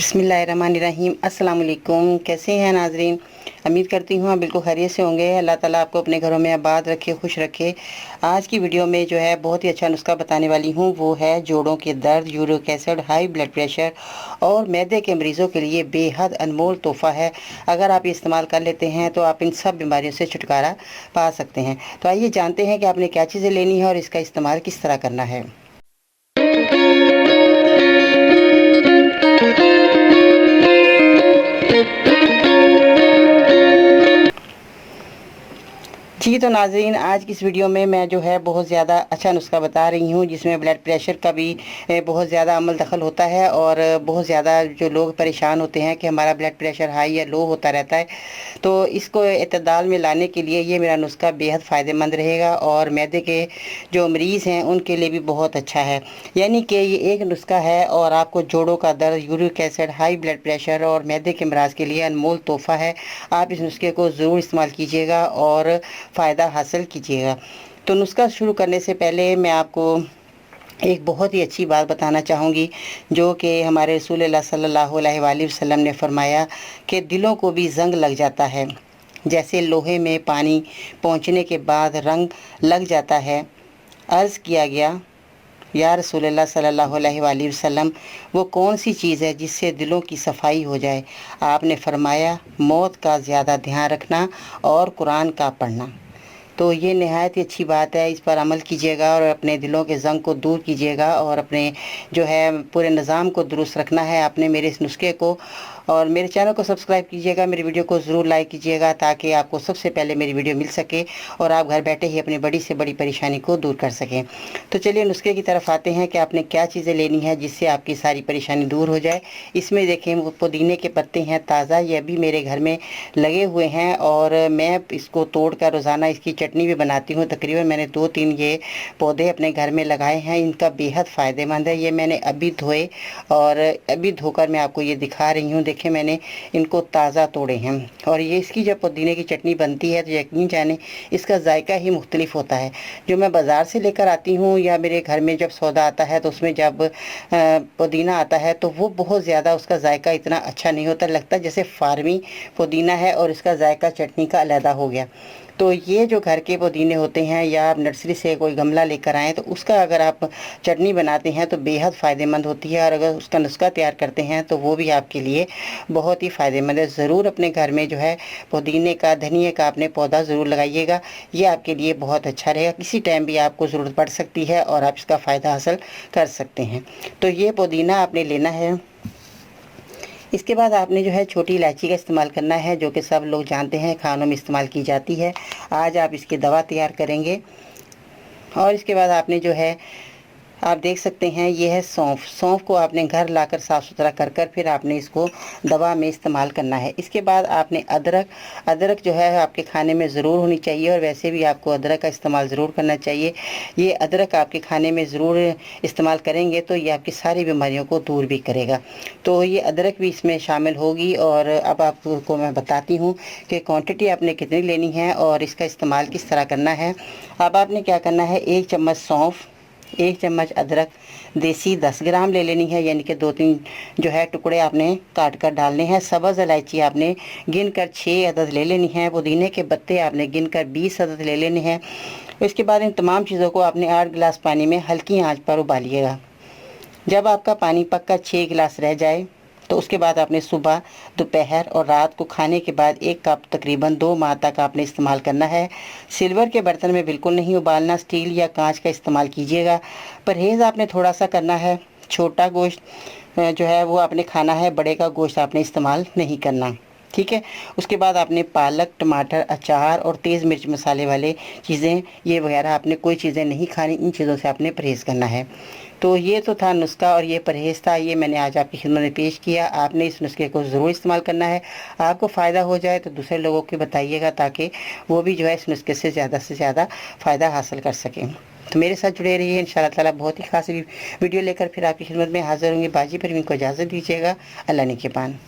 बिस्मिल्लाहिर्रहमानिर्रहीम। अस्सलाम वालेकुम। कैसे हैं नाजरीन? उम्मीद करती हूँ आप बिल्कुल खैरियत से होंगे। अल्लाह ताला आपको अपने घरों में आबाद रखे, खुश रखे। आज की वीडियो में जो है बहुत ही अच्छा नुस्खा बताने वाली हूँ, वो है जोड़ों के दर्द, uric acid, high blood pressure और मैदे के मरीज़ों के लिए बेहद अनमोल तोहफ़ा है। अगर आप ये इस्तेमाल कर लेते हैं तो आप इन सब बीमारियों से छुटकारा पा सकते हैं। तो आइए जानते हैं कि आपने क्या चीज़ें लेनी है और इसका इस्तेमाल किस तरह करना है। जी तो नाज़रीन, आज की इस वीडियो में मैं जो है बहुत ज़्यादा अच्छा नुस्खा बता रही हूँ, जिसमें ब्लड प्रेशर का भी बहुत ज़्यादा अमल दखल होता है। और बहुत ज़्यादा जो लोग परेशान होते हैं कि हमारा ब्लड प्रेशर हाई या लो होता रहता है, तो इसको एतदाल में लाने के लिए ये मेरा नुस्खा बेहद फ़ायदेमंद रहेगा। और मैदे के जो मरीज़ हैं उनके लिए भी बहुत अच्छा है। यानी कि ये एक नुस्खा है और आपको जोड़ों का दर्द, uric acid, high blood pressure और मैदे के अमराज के लिए अनमोल तोहफ़ा है। आप इस नुस्खे को ज़रूर इस्तेमाल कीजिएगा और फ़ायदा हासिल कीजिएगा। तो नुस्खा शुरू करने से पहले मैं आपको एक बहुत ही अच्छी बात बताना चाहूँगी, जो कि हमारे रसूलुल्लाह सल्लल्लाहु अलैहि वसल्लम ने फरमाया कि दिलों को भी ज़ंग लग जाता है, जैसे लोहे में पानी पहुँचने के बाद रंग लग जाता है। अर्ज़ किया गया, या रसूलुल्लाह सल्लल्लाहु अलैहि वसल्लम, वो कौन सी चीज़ है जिससे दिलों की सफाई हो जाए? आपने फरमाया, मौत का ज़्यादा ध्यान रखना और कुरान का पढ़ना। तो ये नहायत ही अच्छी बात है, इस पर अमल कीजिएगा और अपने दिलों के ज़ंग को दूर कीजिएगा और अपने जो है पूरे निज़ाम को दुरुस्त रखना है आपने मेरे इस नुस्खे को। और मेरे चैनल को सब्सक्राइब कीजिएगा, मेरी वीडियो को ज़रूर लाइक कीजिएगा, ताकि आपको सबसे पहले मेरी वीडियो मिल सके और आप घर बैठे ही अपनी बड़ी से बड़ी परेशानी को दूर कर सकें। तो चलिए नुस्खे की तरफ आते हैं कि आपने क्या चीज़ें लेनी है जिससे आपकी सारी परेशानी दूर हो जाए। इसमें देखें, पुदीने के पत्ते हैं ताज़ा, ये अभी मेरे घर में लगे हुए हैं और मैं इसको तोड़ कर रोज़ाना इसकी चटनी भी बनाती हूँ। तकरीबन मैंने 2-3 ये पौधे अपने घर में लगाए हैं। इनका बेहद फ़ायदेमंद है। ये मैंने अभी धोए और अभी धोकर मैं आपको ये दिखा रही हूँ। देखें, मैंने इनको ताज़ा तोड़े हैं और ये इसकी जब पुदीने की चटनी बनती है तो यकीन जाने इसका जायका ही मुख्तलिफ होता है। जो मैं बाज़ार से लेकर आती हूँ या मेरे घर में जब सौदा आता है तो उसमें जब पुदीना आता है तो वो बहुत ज़्यादा उसका जायका इतना अच्छा नहीं होता, लगता है जैसे फार्मी पुदीना है और इसका जायका चटनी का अलहदा हो गया। तो ये जो घर के पुदीने होते हैं या आप नर्सरी से कोई गमला लेकर आएँ तो उसका अगर आप चटनी बनाते हैं तो बेहद फ़ायदेमंद होती है। और अगर उसका नुस्खा तैयार करते हैं तो वो भी आपके लिए बहुत ही फ़ायदेमंद है। ज़रूर अपने घर में जो है पुदीने का, धनिए का आपने पौधा ज़रूर लगाइएगा, ये आपके लिए बहुत अच्छा रहेगा। किसी टाइम भी आपको ज़रूरत पड़ सकती है और आप इसका फ़ायदा हासिल कर सकते हैं। तो ये पुदीना आपने लेना है। इसके बाद आपने जो है छोटी इलायची का इस्तेमाल करना है, जो कि सब लोग जानते हैं खानों में इस्तेमाल की जाती है। आज आप इसकी दवा तैयार करेंगे। और इसके बाद आपने जो है, आप देख सकते हैं, ये है सौंफ। सौंफ को आपने घर लाकर साफ़ सुथरा कर फिर आपने इसको दवा में इस्तेमाल करना है। इसके बाद आपने अदरक जो है आपके खाने में ज़रूर होनी चाहिए और वैसे भी आपको अदरक का इस्तेमाल ज़रूर करना चाहिए। ये अदरक आपके खाने में ज़रूर इस्तेमाल करेंगे तो ये आपकी सारी बीमारियों को दूर भी करेगा। तो ये अदरक भी इसमें शामिल होगी। और अब आपको मैं बताती हूँ कि क्वांटिटी आपने कितनी लेनी है और इसका इस्तेमाल किस तरह करना है। अब आपने क्या करना है, 1 चम्मच सौंफ, 1 चम्मच अदरक देसी 10 ग्राम ले लेनी है, यानी कि 2-3 जो है टुकड़े आपने काट कर डालने हैं। सब्ज़ इलायची आपने गिन कर 6 अदद ले लेनी है। पुदीने के पत्ते आपने गिन कर 20 अदद ले लेने हैं। इसके बाद इन तमाम चीज़ों को आपने 8 गिलास पानी में हल्की आंच पर उबालिएगा। जब आपका पानी पककर 6 गिलास रह जाए तो उसके बाद आपने सुबह, दोपहर और रात को खाने के बाद 1 कप तकरीबन 2 माह तक आपने इस्तेमाल करना है। सिल्वर के बर्तन में बिल्कुल नहीं उबालना, स्टील या कांच का इस्तेमाल कीजिएगा। परहेज़ आपने थोड़ा सा करना है। छोटा गोश्त जो है वो आपने खाना है, बड़े का गोश्त आपने इस्तेमाल नहीं करना, ठीक है। उसके बाद आपने पालक, टमाटर, अचार और तेज़ मिर्च मसाले वाले चीज़ें ये वगैरह आपने कोई चीज़ें नहीं खानी। इन चीज़ों से आपने परहेज़ करना है। तो ये तो था नुस्खा और ये परहेज़ था, ये मैंने आज आपकी खिदमत में पेश किया। आपने इस नुस्खे को ज़रूर इस्तेमाल करना है। आपको फ़ायदा हो जाए तो दूसरे लोगों को बताइएगा, ताकि वो भी जो है इस नुस्खे से ज़्यादा फ़ायदा हासिल कर सकें। तो मेरे साथ जुड़े रहिए। इंशाअल्लाह ताला बहुत ही खास वीडियो लेकर फिर आपकी खिदमत में हाज़िर होंगे। बाजी पर इनको इजाज़त दीजिएगा। अल्लाह निगहबान।